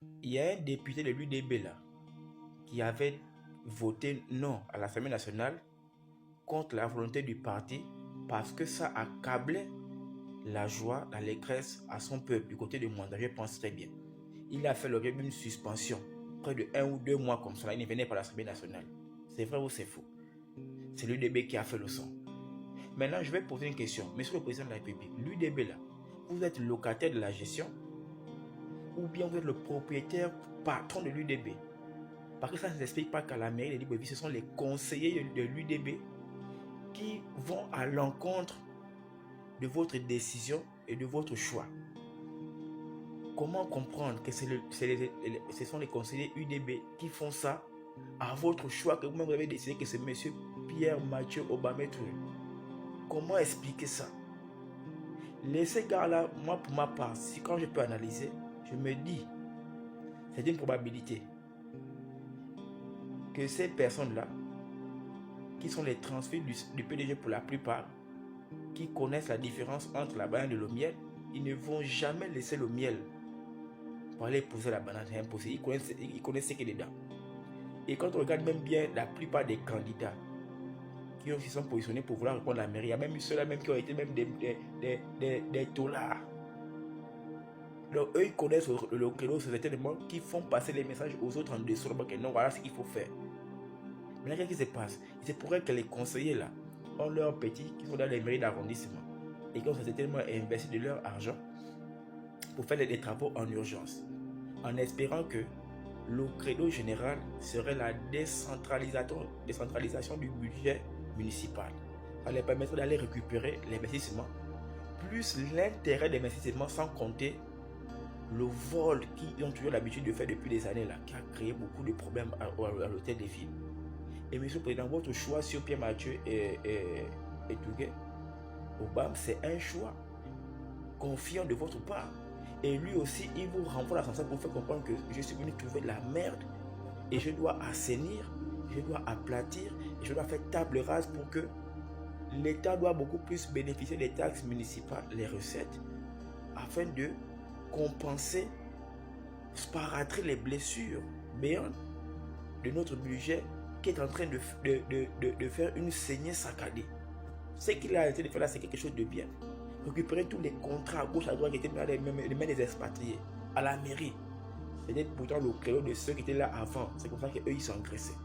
Il y a un député de l'UDB là qui avait voté non à l'Assemblée nationale contre la volonté du parti parce que ça accablait la joie, l'allégresse à son peuple du côté de Mwanda. Je pense très bien. Il a fait l'objet d'une suspension, près de 1 ou 2 mois comme ça. Il ne venait pas à l'Assemblée nationale. C'est vrai ou c'est faux? C'est l'UDB qui a fait le son. Maintenant, je vais poser une question. Monsieur le Président de la République, l'UDB là, vous êtes locataire de la gestion ou bien vous êtes le propriétaire patron de l'UDB? Parce que ça ne s'explique pas qu'à la mairie de Libreville, ce sont les conseillers de l'UDB qui vont à l'encontre de votre décision et de votre choix. Comment comprendre que ce sont les conseillers UDB qui font ça à votre choix, que vous-même avez décidé que c'est monsieur Pierre Mathieu Obametouré? Comment expliquer ça? Laissez gars-là, moi pour ma part, si quand je peux analyser, je me dis, c'est une probabilité que ces personnes-là, qui sont les transférés du PDG pour la plupart, qui connaissent la différence entre la banane et le miel, ils ne vont jamais laisser le miel pour aller poser la banane. C'est impossible. Ils connaissent ce qu'il est dedans. Et quand on regarde même bien la plupart des candidats qui se sont positionnés pour vouloir répondre à la mairie, il y a même eu ceux-là même qui ont été même des taulards. Donc eux ils connaissent le credo certainement, qui font passer les messages aux autres en dessous, que non, voilà ce qu'il faut faire. Maintenant, qu'est-ce qui se passe? Il se pourrait que les conseillers là ont leurs petits qui sont dans les mairies d'arrondissement et qui ont certainement investi de leur argent pour faire des travaux en urgence, en espérant que le credo général serait la décentralisation du budget municipal. Ça leur permettrait d'aller récupérer l'investissement, plus l'intérêt d'investissement, sans compter le vol qu'ils ont toujours l'habitude de faire depuis des années là, qui a créé beaucoup de problèmes à l'hôtel des villes. Et monsieur le Président, votre choix sur Pierre Mathieu et Touguet Obama, c'est un choix confiant de votre part. Et lui aussi, il vous renvoie l'ascenseur pour faire comprendre que je suis venu trouver de la merde et je dois assainir, je dois aplatir, et je dois faire table rase pour que l'État doit beaucoup plus bénéficier des taxes municipales, les recettes, afin de compenser, sparatrer les blessures béantes de notre budget qui est en train de faire une saignée saccadée. Ce qu'il a essayé de faire là, c'est quelque chose de bien. Récupérer tous les contrats à gauche, à droite qui étaient dans les mains des expatriés, à la mairie. C'était pourtant le créneau de ceux qui étaient là avant. C'est comme ça qu'eux, ils sont engraissés.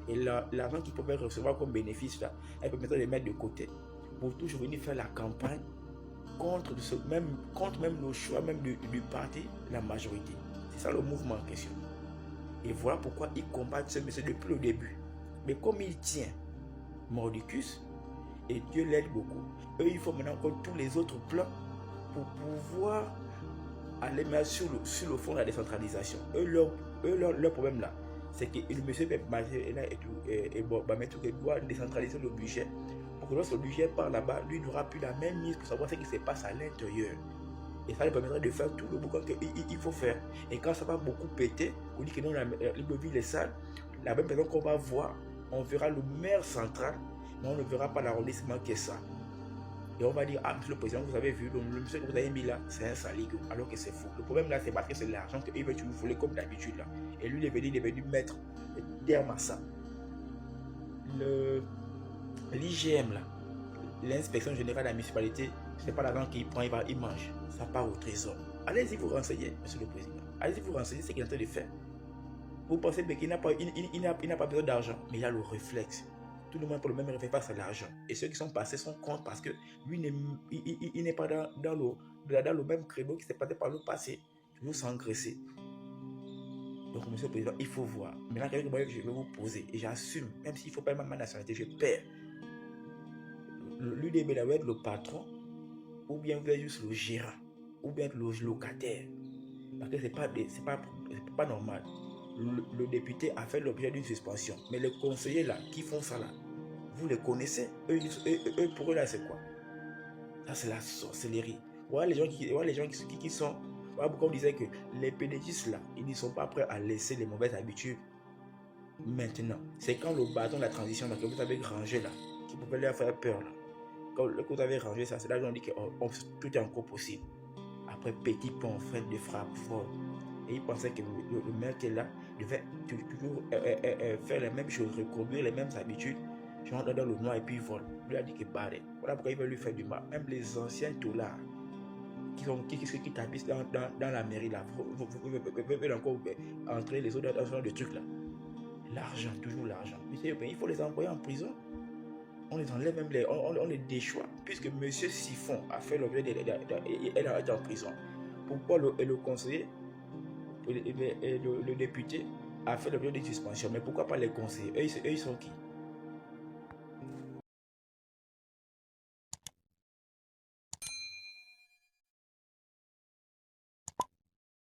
Et l'argent qu'ils pouvaient recevoir comme bénéfice, là, ils peuvent les mettre de côté pour toujours venir faire la campagne contre même le choix même du parti, la majorité. C'est ça le mouvement en question. Et voilà pourquoi ils combattent ce monsieur depuis le début. Mais comme il tient mordicus, et Dieu l'aide beaucoup, eux il faut maintenant encore tous les autres plans pour pouvoir aller mettre sur le fond de la décentralisation. Leur problème là, c'est que le monsieur doit décentraliser le budget pour que lorsque le budget part là-bas, lui n'aura plus la même mise pour savoir ce qui se passe à l'intérieur. Et ça lui permettra de faire tout le boucan qu'il faut faire. Et quand ça va beaucoup péter, on dit que non, le ville est sale, la même personne qu'on va voir, on verra le maire central, mais on ne verra pas l'arrondissement qui est ça. Et on va dire, ah, monsieur le président, vous avez vu, le monsieur que vous avez mis là, c'est un saligo, alors que c'est faux. Le problème là, c'est parce que c'est l'argent qu'il veut toujours voler comme d'habitude là. Et lui, il est venu mettre terme à ça. L'IGM là, l'inspection générale de la municipalité, c'est pas l'argent qu'il prend, il mange. Ça part au trésor. Allez-y vous renseigner, monsieur le président. Allez-y vous renseigner ce qu'il est en train de faire. Vous pensez qu'il n'a pas besoin d'argent, mais il a le réflexe. Tout le monde pour le même réflexe face à l'argent. Et ceux qui sont passés sont contre parce que lui n'est pas dans le même créneau qui s'est passé par le passé. Toujours s'engraisser. Donc, monsieur le président, il faut voir. Maintenant, quelques moyens que je vais vous poser, et j'assume, même s'il ne faut pas ma nationalité, je perds. L'UDB doit être le patron, ou bien vous êtes juste le gérant, ou bien le locataire. Parce que c'est pas normal. Le député a fait l'objet d'une suspension. Mais les conseillers là, qui font ça là, vous les connaissez. Eux pour eux là, c'est quoi? Ça, c'est la sorcellerie. Voilà les gens qui sont. Voilà pourquoi on disait que les PDGistes là, ils ne sont pas prêts à laisser les mauvaises habitudes. Maintenant, c'est quand le bâton de la transition là, que vous avez rangé là, qui pouvait leur faire peur là. Quand vous avez rangé ça, c'est là qu'on dit que tout est encore possible. Après, petit pont, fait de frappe fort. Et il pensait que le maire qui est là devait toujours faire les mêmes choses, reproduire les mêmes habitudes. Je rentre dans le noir et puis il vole. Lui a dit que barre. Voilà pourquoi il veut lui faire du mal. Même les anciens taulards qui t'habitent dans la mairie là, vous veulent encore entrer les autres dans ce genre de trucs là. L'argent, toujours l'argent. Il faut les envoyer en prison. On les enlève même, on les déchoit. Puisque monsieur Siphon a fait l'objet elle a été en prison. Pourquoi le conseiller, le député a fait l'objet d'une suspension? Mais pourquoi pas les conseillers? Eux, ils sont qui?